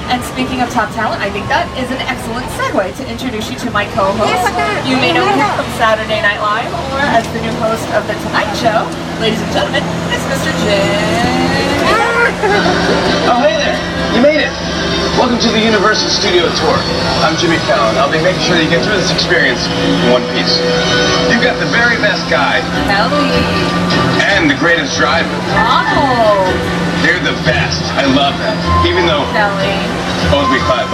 And speaking of top talent, I think that is an excellent segue to introduce you to my co-host. You may know him from Saturday Night Live or as the new host of The Tonight Show. Ladies and gentlemen, it's Mr. Jim. Oh, hey there. You made it. Welcome to the Universal Studio Tour. I'm Jimmy Fallon. I'll be making sure that you get through this experience in one piece. You've got the very best guide. Kelly. And the greatest driver. Ronald. They're the best. I love them. Even though Kelly. owes me $5.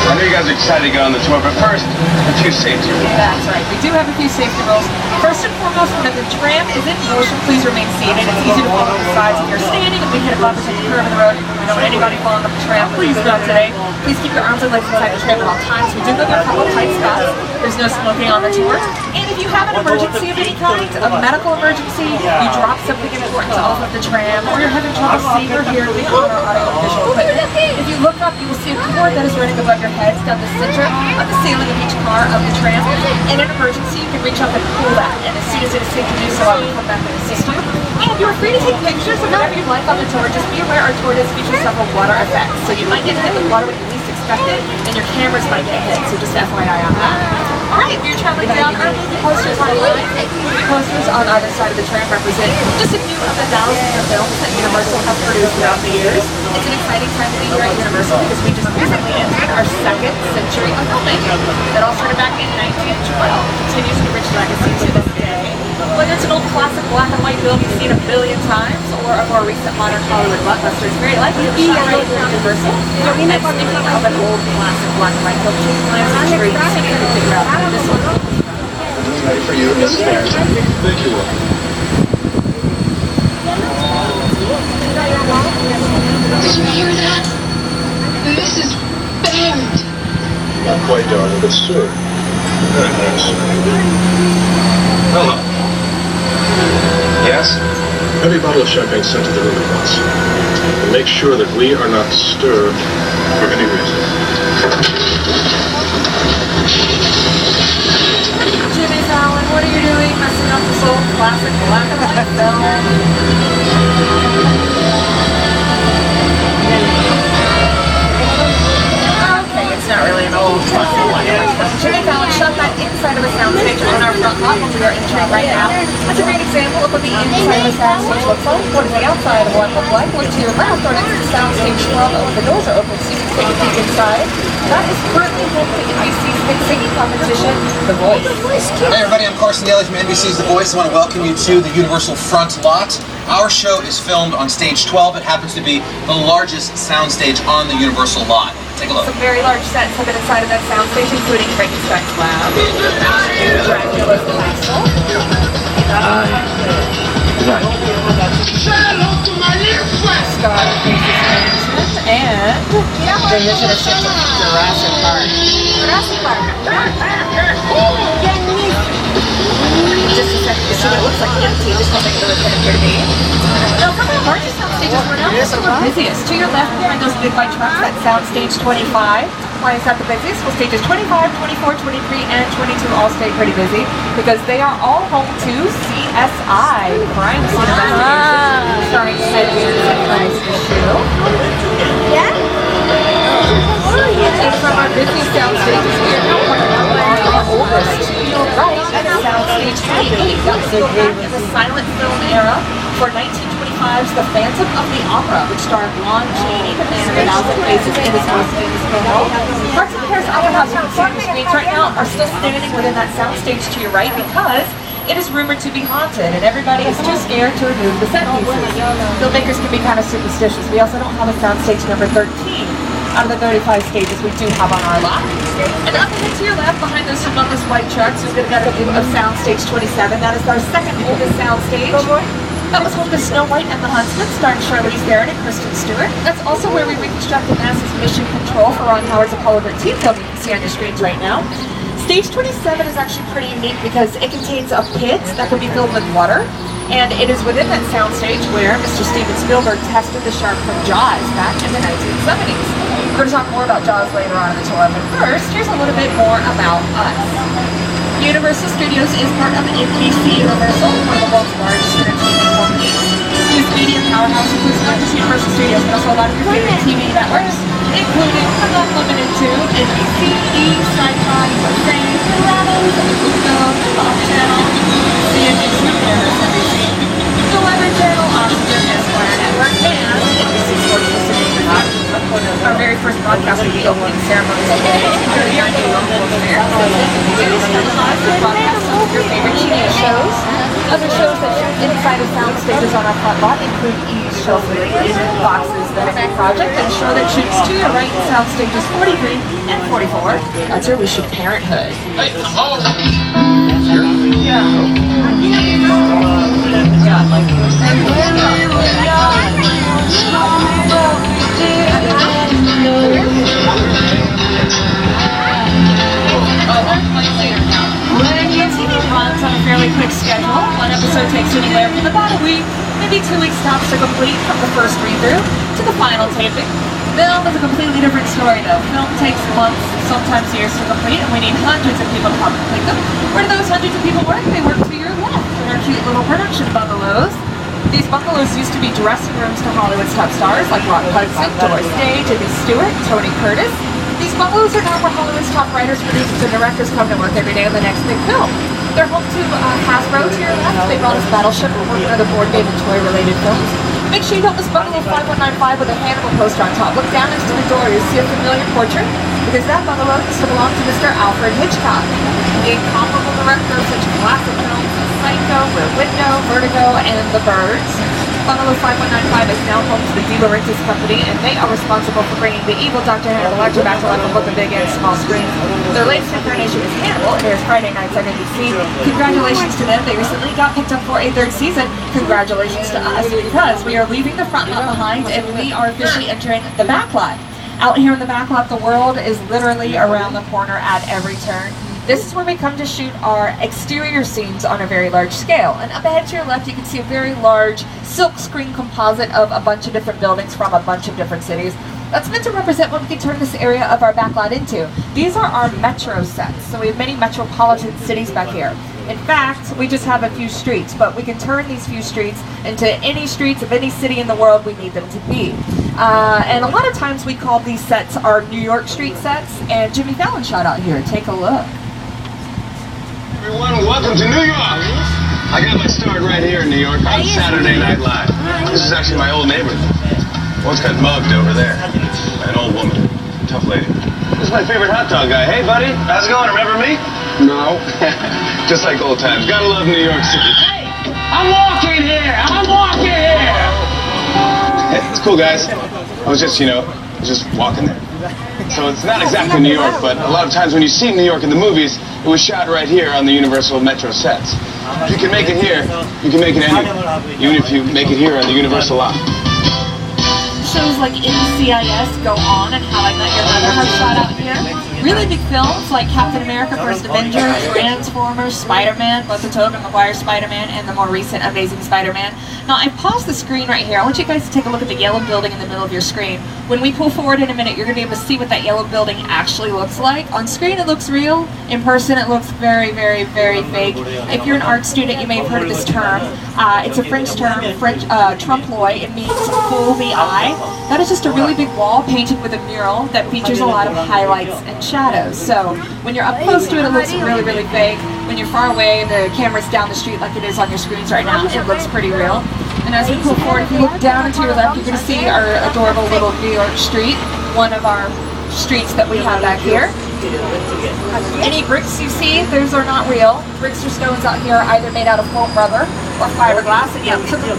I know you guys are excited to go on the tour, but first, a few safety rules. That's right. We do have a few safety rules. First and foremost, when the tram is in motion, please remain seated. It's easy to fall off the sides if you're standing. If we hit a bump or take a curve in the road, we don't want anybody falling off the tram. Please don't today. Please keep your arms and legs inside the tram at all times. We do go through a couple of tight spots. There's no smoking on the tour. And if you have an emergency of any kind, a medical emergency, you drop something important off of the tram, or you're having trouble seeing or hearing on our audio and visual equipment, if you look up, you will see a cord that is running above your heads down the center of the ceiling of each car of the tram. In an emergency, you can reach up and pull that, and as soon as it is safe to do so, I will come back and assist you. And you're free to take pictures of whatever you like on the tour. Just be aware our tour does feature several water effects, so you might get hit with water when you least expect it, and your cameras might get hit, so just FYI on that. Alright, if you're traveling down our movie posters online, movie posters on either side of the tram represent just a few of the thousands of films that Universal have produced throughout the years. It's an exciting time to be here at Universal because we just recently entered our second century of filmmaking. It all started back in 1912. It continues an rich legacy to this day. Whether it's an old classic black and white film you've seen a billion times, or a more recent modern Hollywood blockbuster, it's very likely to be shot right here at Universal. And speaking of an old classic black and white film, I'm sure you can figure out this one. Ready for you, Miss Harrington. Thank you. Did you hear that? This is Barrett. Not quite, darling, but soon. Very nice. Hello. Yes? Every bottle of champagne sent to the room at once. And make sure that we are not disturbed for any reason. Jimmy Fallon, what are you doing messing up this old classic black and white film? Okay, it's not really an old classic black and white film. Jimmy Fallon shot that inside of a soundstage on our front lot when we are entering right now. That's a great example of what the inside of a soundstage looks like. What does the outside of one look like? Look to your left, or next to soundstage 12, the doors are open so you can take a peek inside. That is currently home to NBC's hit singing competition, The Voice. Hey everybody, I'm Carson Daly from NBC's The Voice. I want to welcome you to the Universal Front Lot. Our show is filmed on stage 12. It happens to be the largest soundstage on the Universal lot. Take a look. Some very large sets have been inside of that soundstage, including Frankenstein's Lab, Dracula's Castle. Scarface's Mansion, and the mission of Jurassic Park. Just a second to see what it looks like empty, just don't think it was going to appear to be. Now, some of the largest soundstages were not also the busiest. To your left behind those big white trucks, that's soundstage 25. Why is that the busiest? Well, stages 25, 24, 23, and 22 all stay pretty busy because they are all home to CSI, Crime Scene Investigation, starring Ted Danson as Shoe. And from our busiest soundstages, we are now pointing out our oldest. To your right, that's soundstage 28. That was go back in the silent film era for 1925's The Phantom of the Opera, which starred Lon Chaney and A Thousand Faces in his most famous film. Parts of the Paris Opera House you can see on the screens right now are still standing within that soundstage to your right because it is rumored to be haunted and everybody is too scared to remove the set pieces. Filmmakers can be kind of superstitious. We also don't have a soundstage number 13 out of the 35 stages we do have on our lot. And up ahead to your left, behind those humongous white trucks, we've got a view of soundstage 27. That is our second oldest soundstage. That was home to Snow White and the Huntsman, starring Charlize Theron and Kristen Stewart. That's also where we reconstructed NASA's Mission Control for Ron Howard's Apollo 13 film you can see on your screens right now. Stage 27 is actually pretty unique because it contains a pit that can be filled with water. And it is within that soundstage where Mr. Steven Spielberg tested the shark from Jaws back in the 1970s. We're going to talk more about Jaws later on in the tour, but first, here's a little bit more about us. Universal Studios is part of NBC Universal, one of the world's largest entertainment companies. This media powerhouse includes not just Universal Studios, but also a lot of your favorite TV networks. first broadcast of the opening ceremony today. Here in New York World's Fair. We do broadcast some of your favorite TV shows. Other shows that shoot inside of sound stages on our front lot include Eve's Show for the Boxes, the Big Project, and a show that shoots to your right in sound stages 43 and 44. That's where we shoot Parenthood. Hey, oh! TV runs on a fairly quick schedule. One episode takes anywhere from about a week, maybe 2 weeks tops to complete from the first read-through to the final taping. Film is a completely different story though. Film takes months, sometimes years to complete, and we need hundreds of people to help complete them. Where do those hundreds of people work? They work to your left in our cute little production bungalows. These bungalows used to be dressing rooms to Hollywood's top stars like Rock Hudson, Doris Day, Jimmy Stewart, Tony Curtis. These bungalows are now where Hollywood's top writers, producers, and directors come to work every day on the next big film. They're home to Hasbro to your left. They brought us Battleship and working on other board game and toy-related films. Make sure you don't miss Bungalow 5195 with a Hannibal poster on top. Look down into the door, you'll see a familiar portrait, because that bungalow used to belong to Mr. Alfred Hitchcock, the incomparable director of such classic films as Psycho, Rear Window, Vertigo, and The Birds. Bungalow 5195 is now home to the De Laurentiis Company, and they are responsible for bringing the evil Dr. Hannibal Lecter back to life on both the big and small screens. Their latest incarnation is Hannibal. It airs Friday nights on NBC. Congratulations to them. They recently got picked up for a third season. Congratulations to us, because we are leaving the front lot behind, and we are officially entering the back lot. Out here in the back lot, the world is literally around the corner at every turn. This is where we come to shoot our exterior scenes on a very large scale. And up ahead to your left, you can see a very large silk screen composite of a bunch of different buildings from a bunch of different cities. That's meant to represent what we can turn this area of our backlot into. These are our metro sets, so we have many metropolitan cities back here. In fact, we just have a few streets, but we can turn these few streets into any streets of any city in the world we need them to be. And a lot of times we call these sets our New York street sets, and Jimmy Fallon shot out here. Take a look. Everyone, welcome to New York. I got my start right here in New York on Saturday Night Live. This is actually my old neighborhood. Once got mugged over there by an old woman, tough lady. This is my favorite hot dog guy. Hey, buddy, how's it going? Remember me? No. Just like old times. Gotta love New York City. Hey, I'm walking here. Hey, it's cool, guys. I was just walking there. So it's not exactly New York, but a lot of times when you see New York in the movies, it was shot right here on the Universal Metro sets. If you can make it here, you can make it anywhere. Even if you make it here on the Universal lot. Shows like NCIS go on and How I Met Your Mother have shot out here. Really big films like Captain America, First Avenger, Transformers, Spider-Man, both the Tobey Maguire Spider-Man and the more recent Amazing Spider-Man. Now I paused the screen right here. I want you guys to take a look at the yellow building in the middle of your screen. When we pull forward in a minute, you're going to be able to see what that yellow building actually looks like. On screen it looks real. In person it looks very, very, very fake. If you're an art student, you may have heard of this term. It's a French term, trompe-l'oeil. It means fool the eye. That is just a really big wall painted with a mural that features a lot of highlights and shadows. So when you're up close to it, it looks really, really fake. When you're far away, the camera's down the street like it is on your screens right now, it looks pretty real. And as we pull forward, if you look down and to your left, you're going to see our adorable little New York street, one of our streets that we have back here. Any bricks you see, those are not real. Bricks or stones out here are either made out of foam rubber or fiberglass, and took them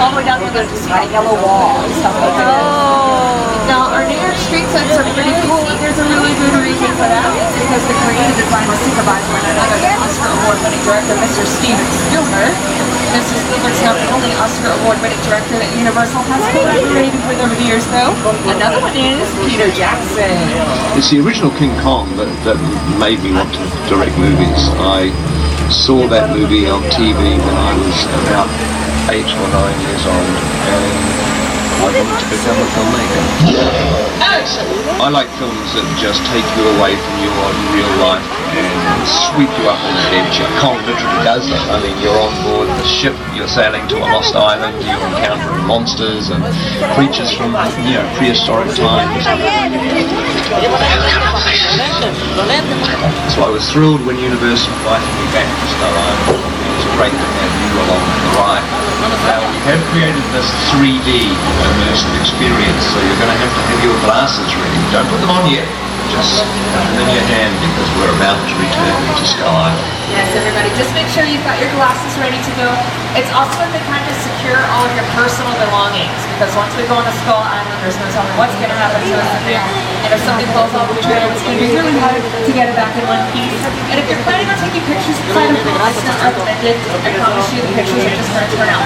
all the way down here to see that yellow wall and stuff like that. Now, our New York street sets are pretty cool, and there's a really good reason for that. It's because the creative design was supervised by none other than Oscar Award-winning director Mr. Steven Spielberg. Mr. Spielberg's not the only Oscar Award-winning director that Universal has collaborated with over the years, though. Another one is Peter Jackson. It's the original King Kong that made me want to direct movies. I saw that movie on TV when I was about 8 or 9 years old, and I wanted to become a filmmaker. I like films that just take you away from your real life and sweep you up on the edge. Kong literally does that. I mean, you're on board the ship, you're sailing to a lost island, you're encountering monsters and creatures from, prehistoric times. So I was thrilled when Universal invited me back to Star Island. It was great to have you along the ride. have created this 3D immersive experience, so you're going to have your glasses ready. Don't put them on yet. Just have them in your hand because we're about to return to Skull Island. Yes, everybody, just make sure you've got your glasses ready to go. It's also a good time to secure all of your personal belongings because once we go on to Skull Island, there's no telling what's going to happen to us in there. And if something falls off the trail, it's going to be really hard to get it back in one piece. And if you're planning on taking pictures inside of the boat, it's not recommended. I promise you the pictures are just going to turn out